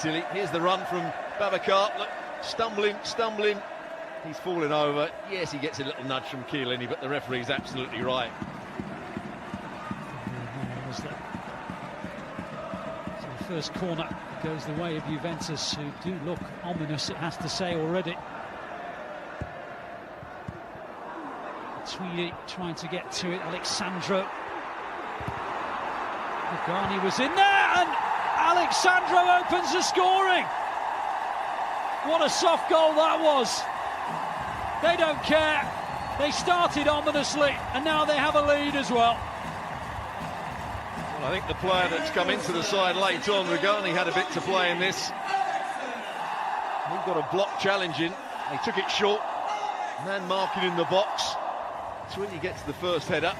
silly. Here's the run from Babacar. Look, stumbling. He's falling over. Yes, he gets a little nudge from Chiellini, but the referee's absolutely right. So the first corner goes the way of Juventus, who do look ominous, it has to say, already. Tweedy trying to get to it. Alexandro. Pagani was in there, and Alexandro opens the scoring. What a soft goal that was. They don't care. They started ominously, and now they have a lead as well. Well, I think the player that's come into the side late on, Regani, had a bit to play in this. He got a block challenging. They took it short. Man marking in the box. Tweedy gets the first header.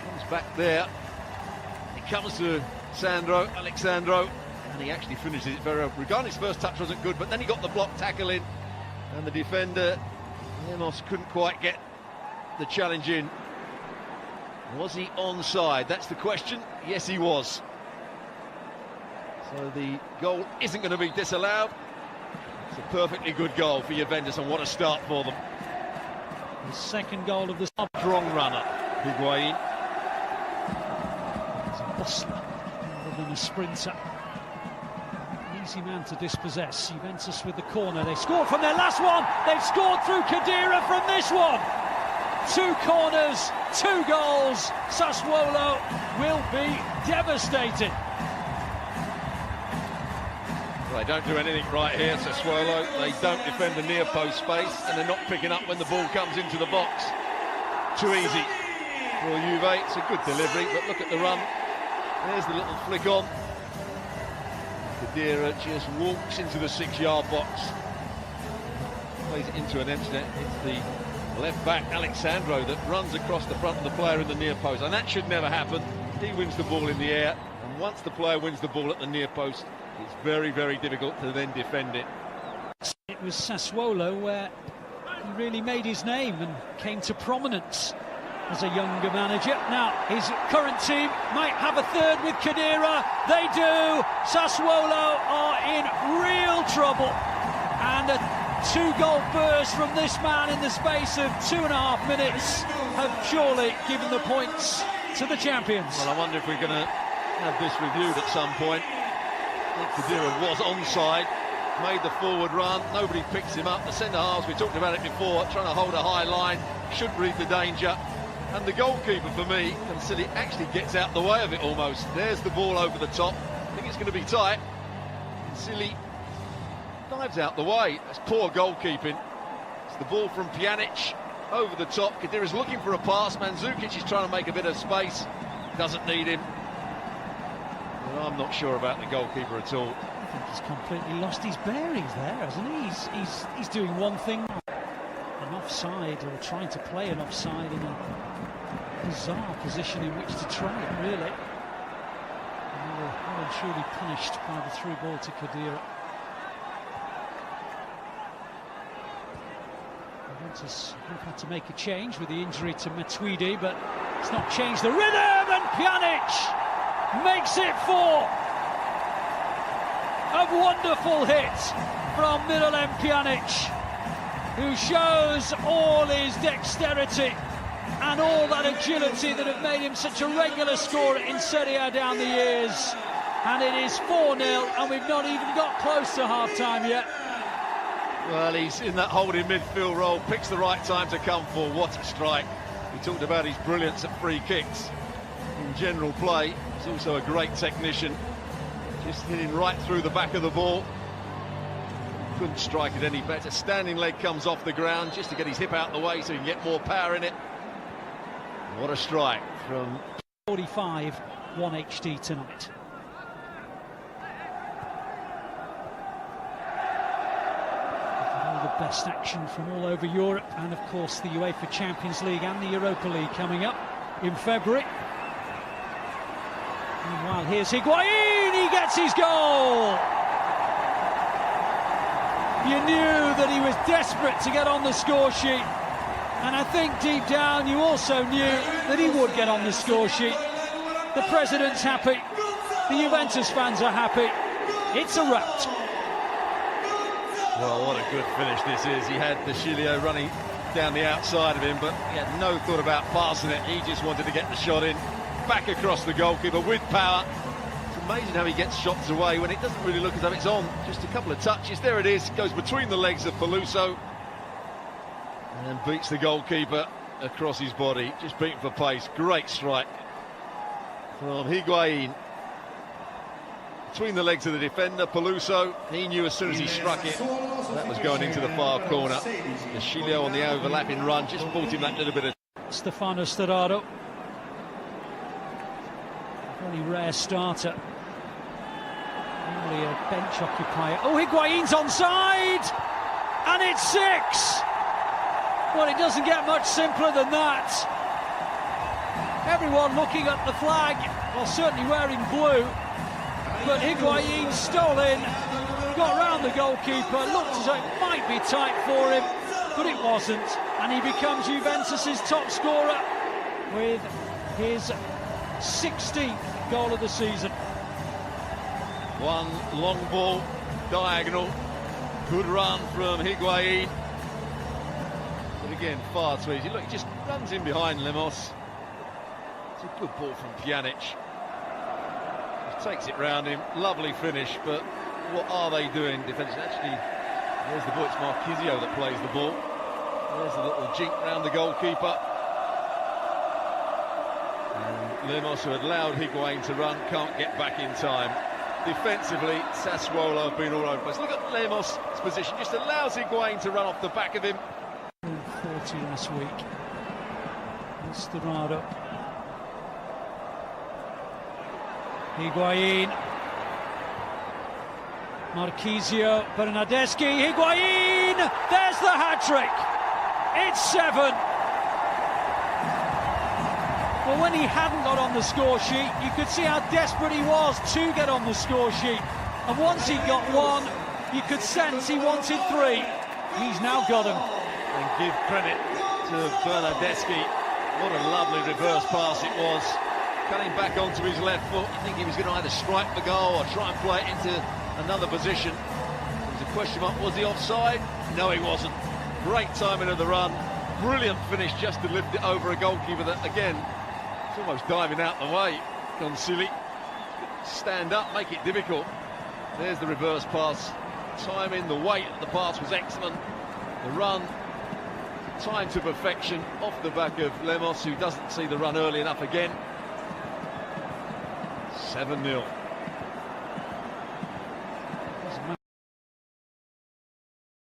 Comes back there. It comes to Alexandro, and he actually finishes it very well. Regani's first touch wasn't good, but then he got the block tackle in, and the defender, Lemos, couldn't quite get the challenge in. Was he onside? That's the question. Yes, he was. So the goal isn't going to be disallowed. It's a perfectly good goal for Juventus, and what a start for them. The second goal of the strong runner, Higuain. He's a bustler rather than a sprinter. Easy man to dispossess. Juventus with the corner. They scored from their last one. They've scored through Khedira from this one. 2 corners, 2 goals. Sassuolo will be devastated. They don't do anything right here, Sassuolo. They don't defend the near post space, and they're not picking up when the ball comes into the box. Too easy for Juve. It's a good delivery, but look at the run. There's the little flick on. Khedira just walks into the 6-yard box. Plays it into an empty net. It's the left back, Alexandro, that runs across the front of the player in the near post, and that should never happen. He wins the ball in the air, and once the player wins the ball at the near post, it's very, very difficult to then defend it. It was Sassuolo where he really made his name and came to prominence as a younger manager. Now, his current team might have a third with Khedira. They do. Sassuolo are in real trouble. And a 2-goal burst from this man in the space of 2.5 minutes have surely given the points to the champions. Well, I wonder if we're going to have this reviewed at some point. Khedira was onside, made the forward run, nobody picks him up. The centre-halves, we talked about it before, trying to hold a high line, should read the danger. And the goalkeeper, for me, Cancilli, actually gets out the way of it almost. There's the ball over the top. I think it's going to be tight. Cancilli dives out the way. That's poor goalkeeping. It's the ball from Pjanic over the top. Khedira's looking for a pass. Mandzukic is trying to make a bit of space. Doesn't need him. I'm not sure about the goalkeeper at all. I think he's completely lost his bearings there, hasn't he? He's doing one thing, an offside, or trying to play an offside in a bizarre position in which to try it, really. And they were well and truly punished by the through ball to Khedira. Juventus have had to make a change with the injury to Matuidi, but it's not changed the rhythm, and Pjanic makes it 4. A wonderful hit from Miralem Pjanic, who shows all his dexterity and all that agility that have made him such a regular scorer in Serie A down the years. And it is 4-0, and we've not even got close to half-time yet. Well, he's in that holding midfield role, picks the right time to come for. What a strike. We talked about his brilliance at free kicks. In general play, he's also a great technician. Just hitting right through the back of the ball. Couldn't strike it any better. Standing leg comes off the ground just to get his hip out the way so he can get more power in it. What a strike from 45, 1 HD tonight. All the best action from all over Europe, and of course the UEFA Champions League and the Europa League coming up in February. Meanwhile, here's Higuain, he gets his goal! You knew that he was desperate to get on the score sheet, and I think deep down you also knew that he would get on the score sheet. The president's happy, the Juventus fans are happy, It's a rout. Well, what a good finish this is. He had De Chilio running down the outside of him, but he had no thought about passing it. He just wanted to get the shot in, back across the goalkeeper with power. It's amazing how he gets shots away when it doesn't really look as though it's on. Just a couple of touches. There it is. Goes between the legs of Peluso and beats the goalkeeper across his body. Just beaten for pace. Great strike from Higuain. Between the legs of the defender, Peluso, he knew as soon as he struck it, that was going into the far corner. De Chilio on the overlapping run, just bought him that little bit of... Stefano Sturaro. Very rare starter. Only a bench occupier. Oh, Higuain's onside! And it's 6! Well, it doesn't get much simpler than that. Everyone looking at the flag, well, certainly wearing blue. But Higuain stole in, got round the goalkeeper, looked as though it might be tight for him, but it wasn't. And he becomes Juventus' top scorer with his 16th goal of the season. One long ball, diagonal, good run from Higuain. But again, far too easy. Look, he just runs in behind Lemos. It's a good ball from Pjanic. Takes it round him, lovely finish, but what are they doing defensively? Actually, there's the ball, it's Marquisio that plays the ball. There's a little jink round the goalkeeper. And Lemos, who had allowed Higuain to run, can't get back in time. Defensively, Sassuolo have been all over the place. Look at Lemos' position, just allows Higuain to run off the back of him. 40 last week. Sturaro. Higuain, Marquisio, Bernardeschi, Higuain, there's the hat-trick, it's 7. Well, when he hadn't got on the score sheet, you could see how desperate he was to get on the score sheet, and once he got 1, you could sense he wanted 3. He's now got him. And give credit to Bernardeschi, what a lovely reverse pass it was. Cutting back onto his left foot. You think he was going to either strike the goal or try and play it into another position. There was a question mark, was he offside? No, he wasn't. Great timing of the run. Brilliant finish just to lift it over a goalkeeper that, again, it's almost diving out the way. Gone silly. Stand up, make it difficult. There's the reverse pass. Timing, the weight of the pass was excellent. The run, timed to perfection off the back of Lemos, who doesn't see the run early enough again. 7-0.